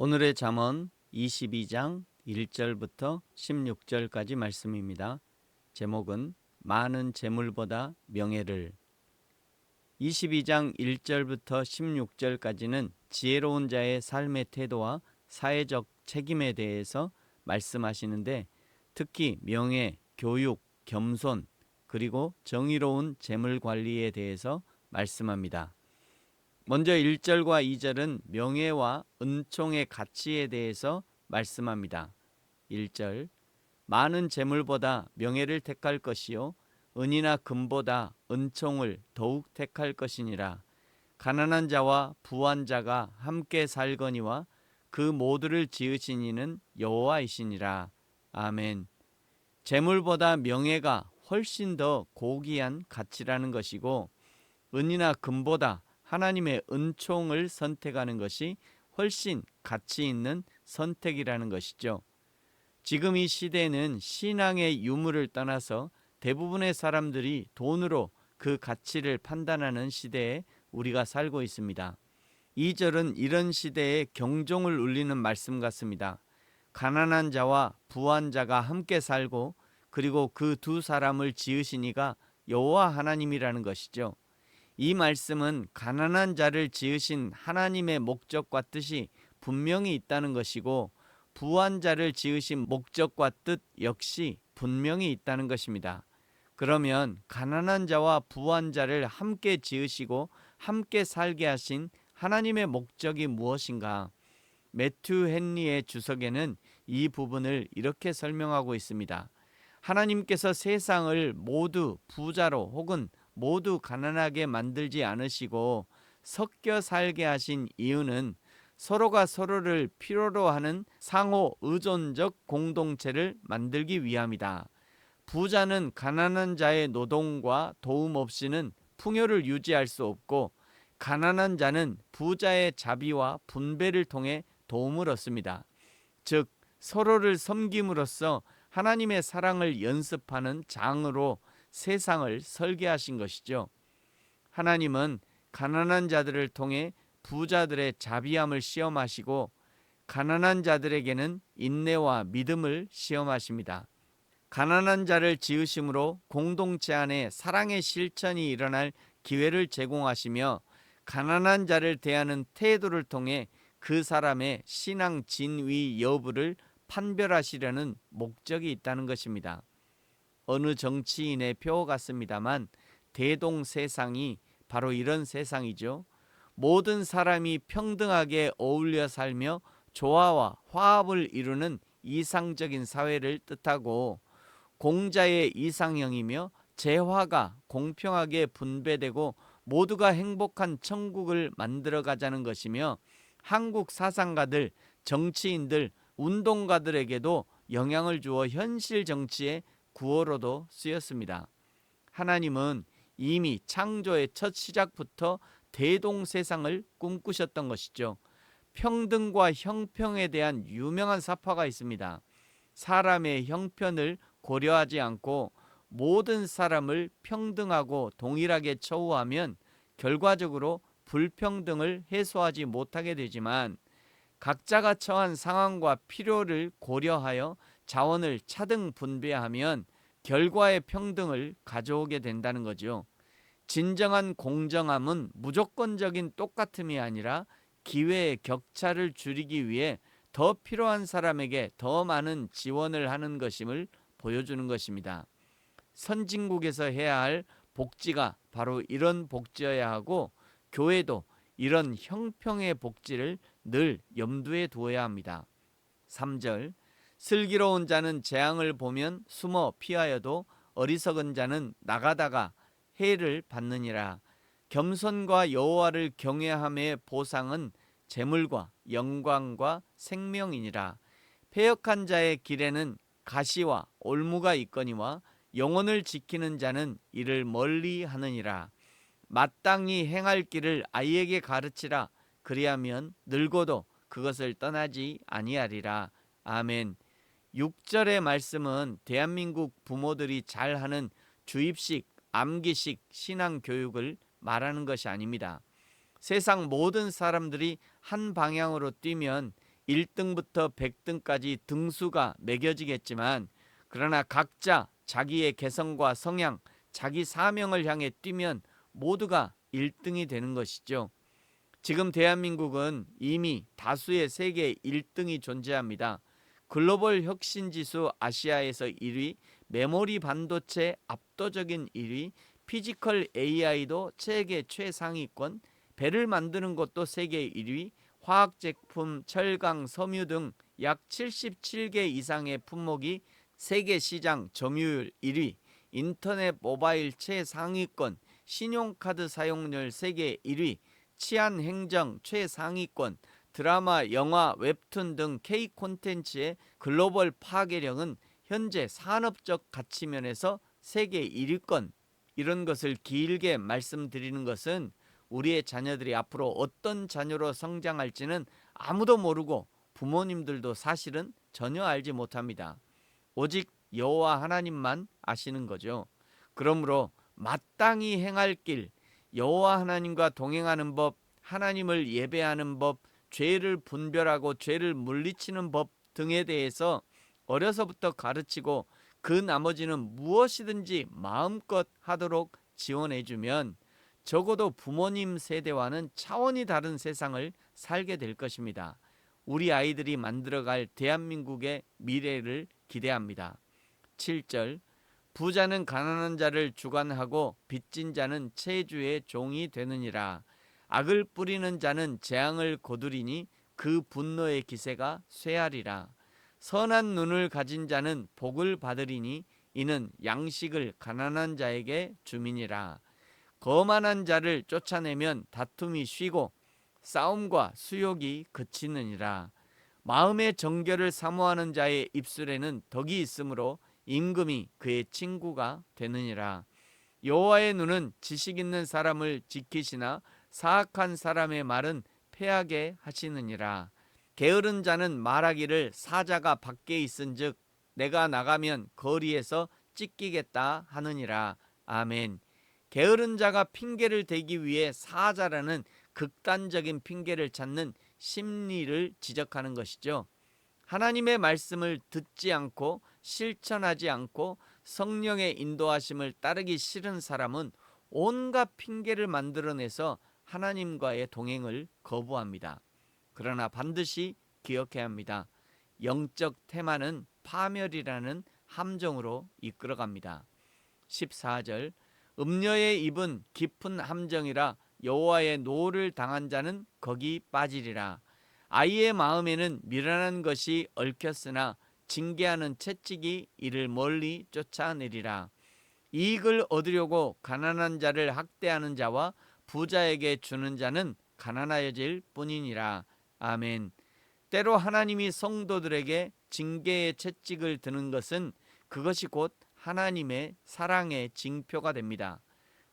오늘의 잠언 22장 1절부터 16절까지 말씀입니다. 제목은 많은 재물보다 명예를. 22장 1절부터 16절까지는 지혜로운 자의 삶의 태도와 사회적 책임에 대해서 말씀하시는데, 특히 명예, 교육, 겸손, 그리고 정의로운 재물 관리에 대해서 말씀합니다. 먼저 1절과 2절은 명예와 은총의 가치에 대해서 말씀합니다. 1절, 많은 재물보다 명예를 택할 것이요 은이나 금보다 은총을 더욱 택할 것이니라. 가난한 자와 부한 자가 함께 살거니와 그 모두를 지으신 이는 여호와이시니라. 아멘. 재물보다 명예가 훨씬 더 고귀한 가치라는 것이고, 은이나 금보다 하나님의 은총을 선택하는 것이 훨씬 가치 있는 선택이라는 것이죠. 지금 이 시대는 신앙의 유무를 떠나서 대부분의 사람들이 돈으로 그 가치를 판단하는 시대에 우리가 살고 있습니다. 2절은 이런 시대에 경종을 울리는 말씀 같습니다. 가난한 자와 부한 자가 함께 살고, 그리고 그 두 사람을 지으신 이가 여호와 하나님이라는 것이죠. 이 말씀은 가난한 자를 지으신 하나님의 목적과 뜻이 분명히 있다는 것이고, 부한 자를 지으신 목적과 뜻 역시 분명히 있다는 것입니다. 그러면 가난한 자와 부한 자를 함께 지으시고 함께 살게 하신 하나님의 목적이 무엇인가? 매튜 헨리의 주석에는 이 부분을 이렇게 설명하고 있습니다. 하나님께서 세상을 모두 부자로 혹은 모두 가난하게 만들지 않으시고 섞여 살게 하신 이유는 서로가 서로를 필요로 하는 상호 의존적 공동체를 만들기 위함이다. 부자는 가난한 자의 노동과 도움 없이는 풍요를 유지할 수 없고, 가난한 자는 부자의 자비와 분배를 통해 도움을 얻습니다. 즉, 서로를 섬김으로써 하나님의 사랑을 연습하는 장으로 세상을 설계하신 것이죠. 하나님은 가난한 자들을 통해 부자들의 자비함을 시험하시고, 가난한 자들에게는 인내와 믿음을 시험하십니다. 가난한 자를 지으심으로 공동체 안에 사랑의 실천이 일어날 기회를 제공하시며, 가난한 자를 대하는 태도를 통해 그 사람의 신앙 진위 여부를 판별하시려는 목적이 있다는 것입니다. 어느 정치인의 표 같습니다만, 대동세상이 바로 이런 세상이죠. 모든 사람이 평등하게 어울려 살며 조화와 화합을 이루는 이상적인 사회를 뜻하고, 공자의 이상형이며 재화가 공평하게 분배되고 모두가 행복한 천국을 만들어 가자는 것이며, 한국 사상가들, 정치인들, 운동가들에게도 영향을 주어 현실 정치의 구호로도 쓰였습니다. 하나님은 이미 창조의 첫 시작부터 대동세상을 꿈꾸셨던 것이죠. 평등과 형평에 대한 유명한 사파가 있습니다. 사람의 형편을 고려하지 않고 모든 사람을 평등하고 동일하게 처우하면 결과적으로 불평등을 해소하지 못하게 되지만, 각자가 처한 상황과 필요를 고려하여 자원을 차등 분배하면 결과의 평등을 가져오게 된다는 거죠. 진정한 공정함은 무조건적인 똑같음이 아니라 기회의 격차를 줄이기 위해 더 필요한 사람에게 더 많은 지원을 하는 것임을 보여주는 것입니다. 선진국에서 해야 할 복지가 바로 이런 복지여야 하고, 교회도 이런 형평의 복지를 늘 염두에 두어야 합니다. 3절, 슬기로운 자는 재앙을 보면 숨어 피하여도 어리석은 자는 나가다가 해를 받느니라. 겸손과 여호와를 경외함의 보상은 재물과 영광과 생명이니라. 패역한 자의 길에는 가시와 올무가 있거니와 영혼을 지키는 자는 이를 멀리 하느니라. 마땅히 행할 길을 아이에게 가르치라. 그리하면 늙어도 그것을 떠나지 아니하리라. 아멘. 6절의 말씀은 대한민국 부모들이 잘하는 주입식, 암기식 신앙 교육을 말하는 것이 아닙니다. 세상 모든 사람들이 한 방향으로 뛰면 1등부터 100등까지 등수가 매겨지겠지만, 그러나 각자 자기의 개성과 성향, 자기 사명을 향해 뛰면 모두가 1등이 되는 것이죠. 지금 대한민국은 이미 다수의 세계 1등이 존재합니다. 글로벌 혁신지수 아시아에서 1위, 메모리 반도체 압도적인 1위, 피지컬 AI도 세계 최상위권, 배를 만드는 것도 세계 1위, 화학제품, 철강, 섬유 등 약 77개 이상의 품목이 세계 시장 점유율 1위, 인터넷 모바일 최상위권, 신용카드 사용률 세계 1위, 치안 행정 최상위권, 드라마, 영화, 웹툰 등 K 콘텐츠의 글로벌 파괴력은 현재 산업적 가치면에서 세계 1위권. 이런 것을 길게 말씀드리는 것은 우리의 자녀들이 앞으로 어떤 자녀로 성장할지는 아무도 모르고 부모님들도 사실은 전혀 알지 못합니다. 오직 여호와 하나님만 아시는 거죠. 그러므로 마땅히 행할 길, 여호와 하나님과 동행하는 법, 하나님을 예배하는 법, 죄를 분별하고 죄를 물리치는 법 등에 대해서 어려서부터 가르치고 그 나머지는 무엇이든지 마음껏 하도록 지원해주면 적어도 부모님 세대와는 차원이 다른 세상을 살게 될 것입니다. 우리 아이들이 만들어갈 대한민국의 미래를 기대합니다. 7절, 부자는 가난한 자를 주관하고 빚진 자는 채주의 종이 되느니라. 악을 뿌리는 자는 재앙을 거두리니 그 분노의 기세가 쇠하리라. 선한 눈을 가진 자는 복을 받으리니 이는 양식을 가난한 자에게 주민이라. 거만한 자를 쫓아내면 다툼이 쉬고 싸움과 수욕이 그치느니라. 마음의 정결을 사모하는 자의 입술에는 덕이 있으므로 임금이 그의 친구가 되느니라. 여호와의 눈은 지식 있는 사람을 지키시나 사악한 사람의 말은 패하게 하시느니라. 게으른 자는 말하기를 사자가 밖에 있은즉 내가 나가면 거리에서 찢기겠다 하느니라. 아멘. 게으른 자가 핑계를 대기 위해 사자라는 극단적인 핑계를 찾는 심리를 지적하는 것이죠. 하나님의 말씀을 듣지 않고 실천하지 않고 성령의 인도하심을 따르기 싫은 사람은 온갖 핑계를 만들어내서 하나님과의 동행을 거부합니다. 그러나 반드시 기억해야 합니다. 영적 태만은 파멸이라는 함정으로 이끌어갑니다. 14절, 음녀의 입은 깊은 함정이라 여호와의 노를 당한 자는 거기 빠지리라. 아이의 마음에는 미련한 것이 얽혔으나 징계하는 채찍이 이를 멀리 쫓아내리라. 이익을 얻으려고 가난한 자를 학대하는 자와 부자에게 주는 자는 가난하여질 뿐이니라. 아멘. 때로 하나님이 성도들에게 징계의 채찍을 드는 것은 그것이 곧 하나님의 사랑의 징표가 됩니다.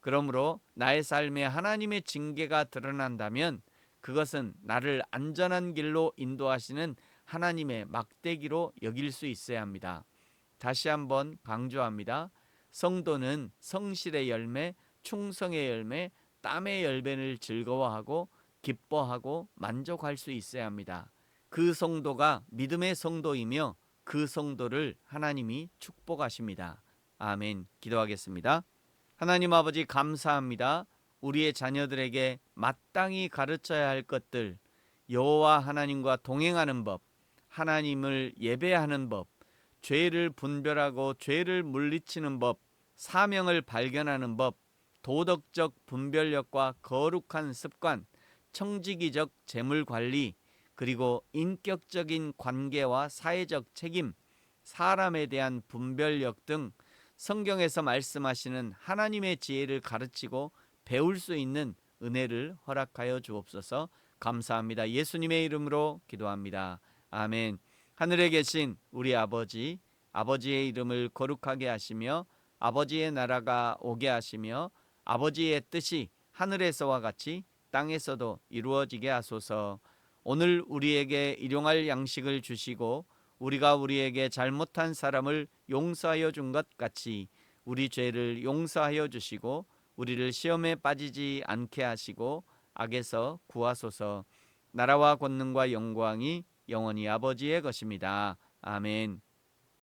그러므로 나의 삶에 하나님의 징계가 드러난다면 그것은 나를 안전한 길로 인도하시는 하나님의 막대기로 여길 수 있어야 합니다. 다시 한번 강조합니다. 성도는 성실의 열매, 충성의 열매, 땀의 열매를 즐거워하고 기뻐하고 만족할 수 있어야 합니다. 그 성도가 믿음의 성도이며 그 성도를 하나님이 축복하십니다. 아멘. 기도하겠습니다. 하나님 아버지 감사합니다. 우리의 자녀들에게 마땅히 가르쳐야 할 것들, 여호와 하나님과 동행하는 법, 하나님을 예배하는 법, 죄를 분별하고 죄를 물리치는 법, 사명을 발견하는 법, 도덕적 분별력과 거룩한 습관, 청지기적 재물관리, 그리고 인격적인 관계와 사회적 책임, 사람에 대한 분별력 등 성경에서 말씀하시는 하나님의 지혜를 가르치고 배울 수 있는 은혜를 허락하여 주옵소서. 감사합니다. 예수님의 이름으로 기도합니다. 아멘. 하늘에 계신 우리 아버지, 아버지의 이름을 거룩하게 하시며 아버지의 나라가 오게 하시며 아버지의 뜻이 하늘에서와 같이 땅에서도 이루어지게 하소서. 오늘 우리에게 일용할 양식을 주시고 우리가 우리에게 잘못한 사람을 용서하여 준 것 같이 우리 죄를 용서하여 주시고 우리를 시험에 빠지지 않게 하시고 악에서 구하소서. 나라와 권능과 영광이 영원히 아버지의 것입니다. 아멘.